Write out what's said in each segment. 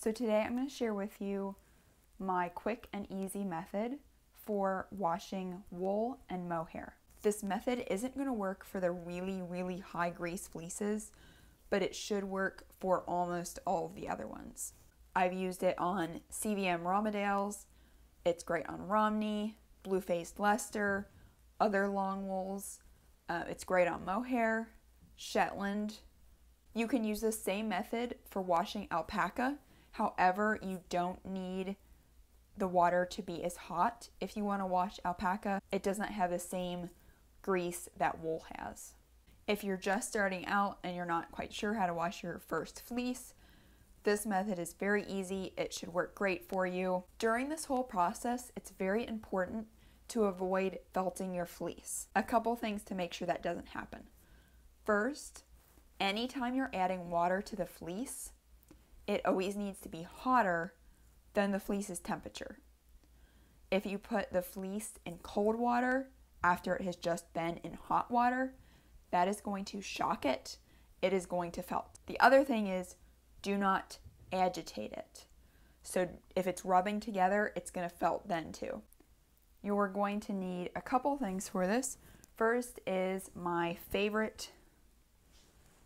So today I'm going to share with you my quick and easy method for washing wool and mohair. This method isn't going to work for the really high grease fleeces, but it should work for almost all of the other ones. I've used it on CVM Romedales, it's great on Romney, blue-faced Leicester, other long wools, it's great on mohair, Shetland. You can use the same method for washing alpaca. However, you don't need the water to be as hot if you want to wash alpaca. It doesn't have the same grease that wool has. If you're just starting out and you're not quite sure how to wash your first fleece, this method is very easy. It should work great for you. During this whole process, it's very important to avoid felting your fleece. A couple things to make sure that doesn't happen. First, anytime you're adding water to the fleece, it always needs to be hotter than the fleece's temperature. If you put the fleece in cold water after it has just been in hot water, that is going to shock it. It is going to felt. The other thing is, do not agitate it. So if it's rubbing together, it's going to felt then too. You're going to need a couple things for this. First is my favorite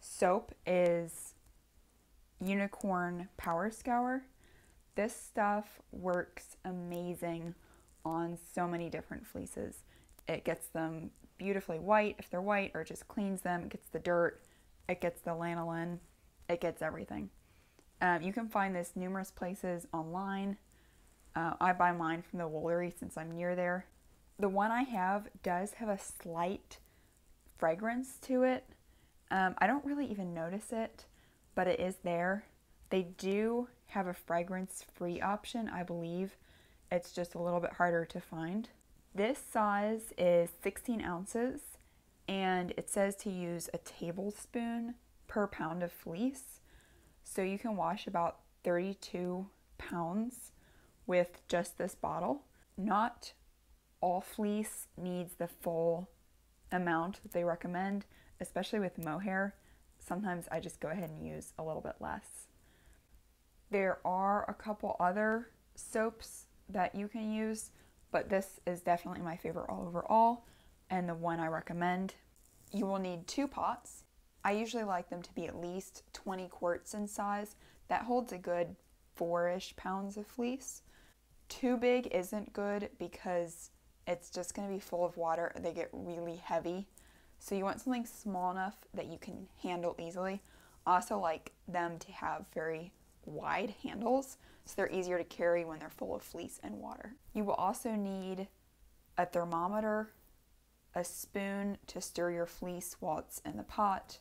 soap is Unicorn Power Scour. This stuff works amazing on so many different fleeces. It gets them beautifully white if they're white, or it just cleans them. It gets the dirt, it gets the lanolin, it gets everything. You can find this numerous places online. I buy mine from the Woolery since I'm near there. The one I have does have a slight fragrance to it. I don't really even notice it, but it is there. They do have a fragrance-free option, I believe. It's just a little bit harder to find. This size is 16 ounces, and it says to use a tablespoon per pound of fleece. So you can wash about 32 pounds with just this bottle. Not all fleece needs the full amount that they recommend, especially with mohair. Sometimes I just go ahead and use a little bit less. There are a couple other soaps that you can use, but this is definitely my favorite all overall and the one I recommend. You will need 2 pots. I usually like them to be at least 20 quarts in size. That holds a good 4-ish pounds of fleece. Too big isn't good because it's just going to be full of water and they get really heavy. So you want something small enough that you can handle easily. I also like them to have very wide handles so they're easier to carry when they're full of fleece and water. You will also need a thermometer, a spoon to stir your fleece while it's in the pot,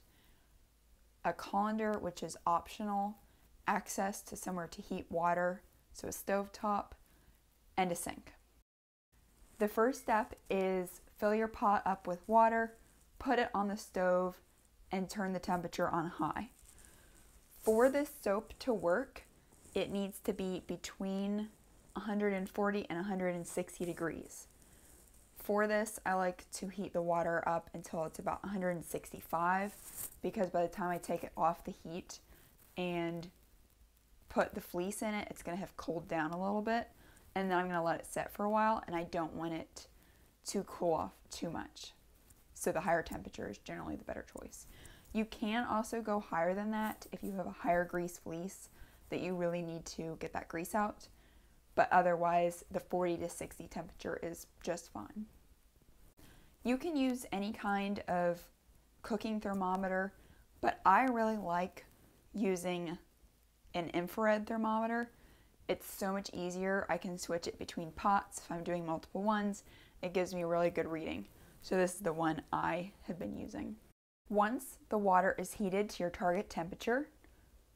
a colander, which is optional, access to somewhere to heat water, so a stovetop, and a sink. The first step is fill your pot up with water, put it on the stove, and turn the temperature on high. For this soap to work, it needs to be between 140 and 160 degrees. For this, I like to heat the water up until it's about 165, because by the time I take it off the heat and put the fleece in it, it's going to have cooled down a little bit, and then I'm going to let it set for a while, and I don't want it to cool off too much. So the higher temperature is generally the better choice. You can also go higher than that if you have a higher grease fleece that you really need to get that grease out, but otherwise the 40 to 60 temperature is just fine. You can use any kind of cooking thermometer, but I really like using an infrared thermometer. It's so much easier. I can switch it between pots if I'm doing multiple ones. It gives me a really good reading. So this is the one I have been using. Once the water is heated to your target temperature,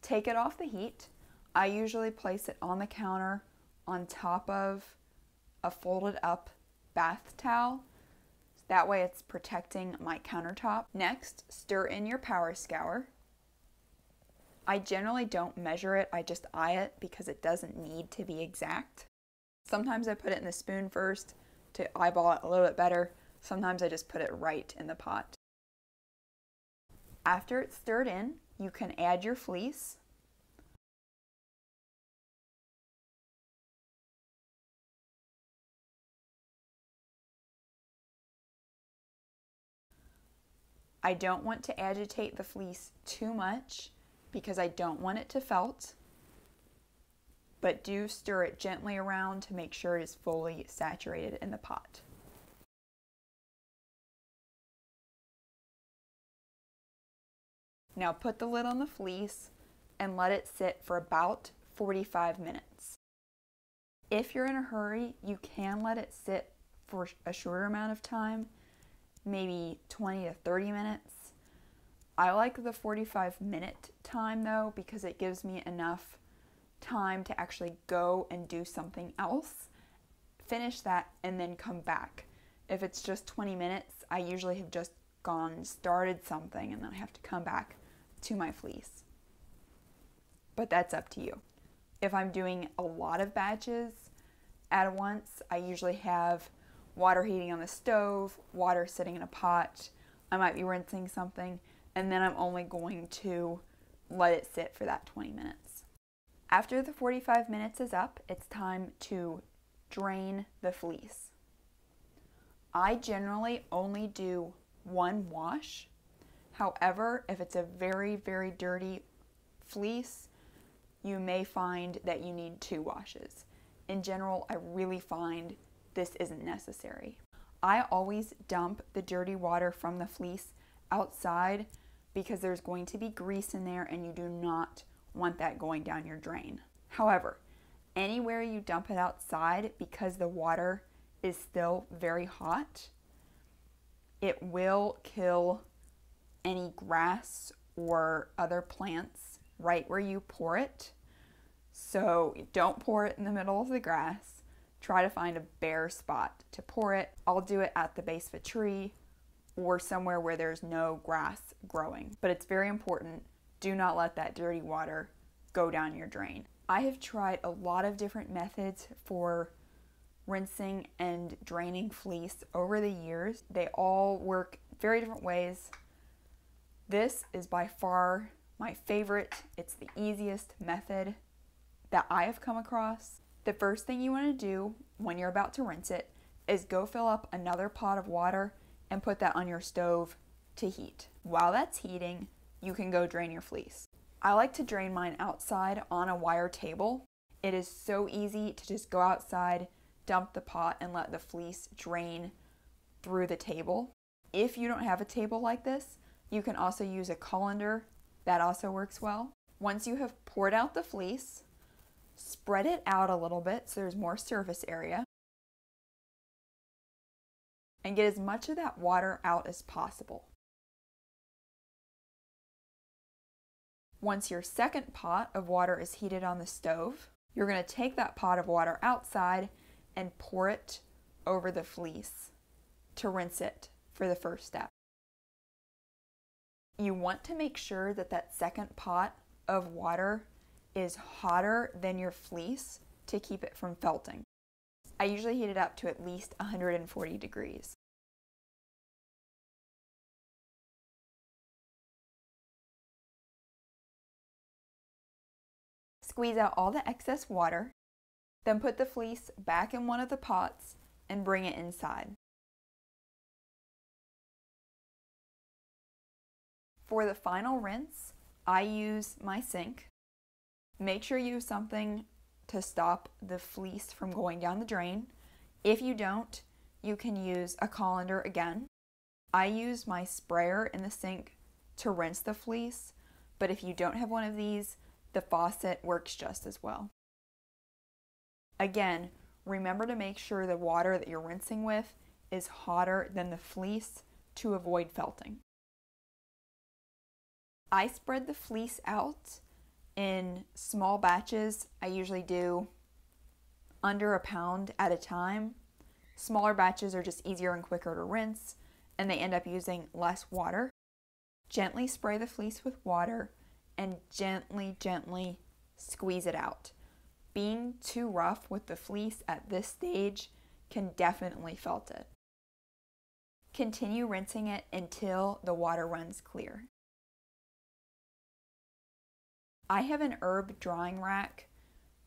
take it off the heat. I usually place it on the counter on top of a folded up bath towel. That way it's protecting my countertop. Next, stir in your power scour. I generally don't measure it, I just eye it because it doesn't need to be exact. Sometimes I put it in the spoon first to eyeball it a little bit better. Sometimes I just put it right in the pot. After it's stirred in, you can add your fleece. I don't want to agitate the fleece too much because I don't want it to felt, but do stir it gently around to make sure it is fully saturated in the pot. Now put the lid on the fleece and let it sit for about 45 minutes. If you're in a hurry, you can let it sit for a shorter amount of time, maybe 20 to 30 minutes. I like the 45-minute time though, because it gives me enough time to actually go and do something else, finish that, and then come back. If it's just 20 minutes, I usually have just gone and started something and then I have to come back to my fleece. But that's up to you. If I'm doing a lot of batches at once, I usually have water heating on the stove, water sitting in a pot, I might be rinsing something, and then I'm only going to let it sit for that 20 minutes. After the 45 minutes is up, it's time to drain the fleece. I generally only do one wash. However, if it's a very, very dirty fleece, you may find that you need 2 washes. In general, I really find this isn't necessary. I always dump the dirty water from the fleece outside because there's going to be grease in there and you do not want that going down your drain. However, anywhere you dump it outside, because the water is still very hot, it will kill any grass or other plants right where you pour it. So don't pour it in the middle of the grass. Try to find a bare spot to pour it. I'll do it at the base of a tree or somewhere where there's no grass growing. But it's very important, do not let that dirty water go down your drain. I have tried a lot of different methods for rinsing and draining fleece over the years. They all work very different ways. This is by far my favorite. It's the easiest method that I have come across. The first thing you want to do when you're about to rinse it is go fill up another pot of water and put that on your stove to heat. While that's heating, you can go drain your fleece. I like to drain mine outside on a wire table. It is so easy to just go outside, dump the pot, and let the fleece drain through the table. If you don't have a table like this, you can also use a colander. That also works well. Once you have poured out the fleece, spread it out a little bit so there's more surface area, and get as much of that water out as possible. Once your second pot of water is heated on the stove, you're going to take that pot of water outside and pour it over the fleece to rinse it for the first step. You want to make sure that that second pot of water is hotter than your fleece to keep it from felting. I usually heat it up to at least 140 degrees. Squeeze out all the excess water, then put the fleece back in one of the pots and bring it inside. For the final rinse, I use my sink. Make sure you use something to stop the fleece from going down the drain. If you don't, you can use a colander again. I use my sprayer in the sink to rinse the fleece, but if you don't have one of these, the faucet works just as well. Again, remember to make sure the water that you're rinsing with is hotter than the fleece to avoid felting. I spread the fleece out in small batches. I usually do under a pound at a time. Smaller batches are just easier and quicker to rinse, and they end up using less water. Gently spray the fleece with water and gently squeeze it out. Being too rough with the fleece at this stage can definitely felt it. Continue rinsing it until the water runs clear. I have an herb drying rack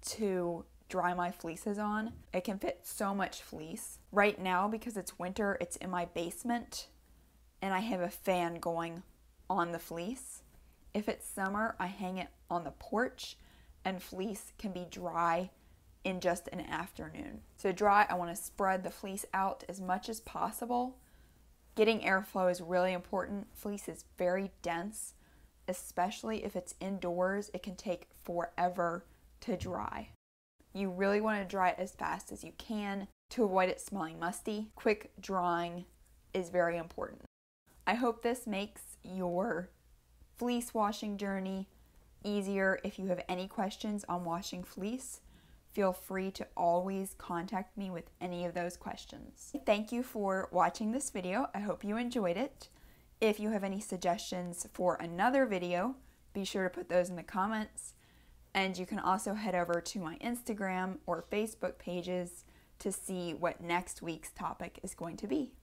to dry my fleeces on. It can fit so much fleece. Right now, because it's winter, it's in my basement and I have a fan going on the fleece. If it's summer, I hang it on the porch, and fleece can be dry in just an afternoon. So dry, I want to spread the fleece out as much as possible. Getting airflow is really important. Fleece is very dense, especially if it's indoors. It can take forever to dry. You really want to dry it as fast as you can to avoid it smelling musty. Quick drying is very important. I hope this makes your fleece washing journey easier. If you have any questions on washing fleece, feel free to always contact me with any of those questions. Thank you for watching this video. I hope you enjoyed it. If you have any suggestions for another video, be sure to put those in the comments. And you can also head over to my Instagram or Facebook pages to see what next week's topic is going to be.